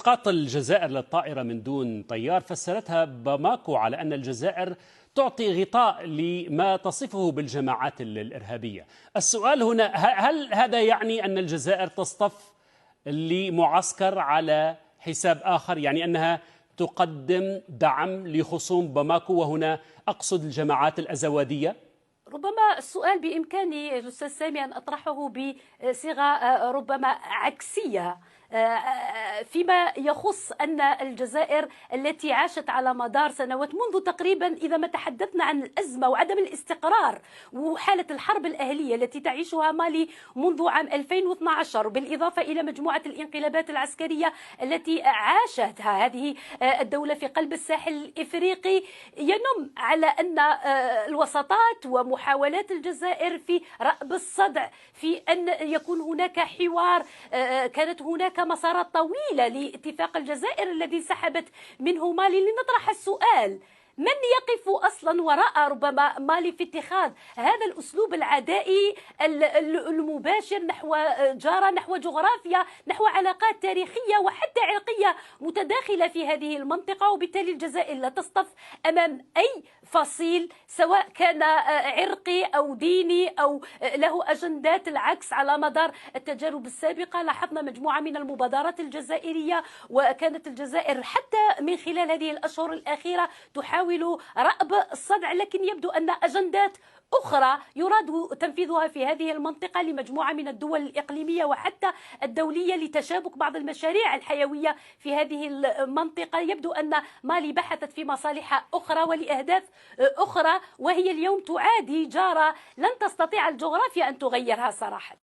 إطلاقات الجزائر للطائرة من دون طيار فسرتها باماكو على أن الجزائر تعطي غطاء لما تصفه بالجماعات الإرهابية. السؤال هنا، هل هذا يعني أن الجزائر تصطف لمعسكر على حساب آخر، يعني أنها تقدم دعم لخصوم باماكو، وهنا أقصد الجماعات الأزوادية؟ ربما السؤال بإمكاني الأستاذ سامي أن أطرحه بصيغة ربما عكسية، فيما يخص أن الجزائر التي عاشت على مدار سنوات منذ تقريبا، إذا ما تحدثنا عن الأزمة وعدم الاستقرار وحالة الحرب الأهلية التي تعيشها مالي منذ عام 2012، بالإضافة إلى مجموعة الانقلابات العسكرية التي عاشتها هذه الدولة في قلب الساحل الإفريقي، ينم على أن الوساطات ومحاولات الجزائر في رأب الصدع في أن يكون هناك حوار. كانت هناك مسارات طويلة لاتفاق الجزائر الذي سحبت منه مالي. لنطرح السؤال: من يقف أصلا وراء ربما مالي في اتخاذ هذا الأسلوب العدائي المباشر نحو جارة، نحو جغرافيا، نحو علاقات تاريخية وحتى عرقية متداخلة في هذه المنطقة؟ وبالتالي الجزائر لا تصطف أمام أي فصيل، سواء كان عرقي أو ديني أو له أجندات. العكس، على مدار التجارب السابقة لاحظنا مجموعة من المبادرات الجزائرية، وكانت الجزائر حتى من خلال هذه الأشهر الأخيرة تحاول رأب الصدع، لكن يبدو أن أجندات أخرى يراد تنفيذها في هذه المنطقة لمجموعة من الدول الإقليمية وحتى الدولية لتشابك بعض المشاريع الحيوية في هذه المنطقة. يبدو أن مالي بحثت في مصالح أخرى ولأهداف أخرى، وهي اليوم تعادي جارة لن تستطيع الجغرافيا أن تغيرها صراحة.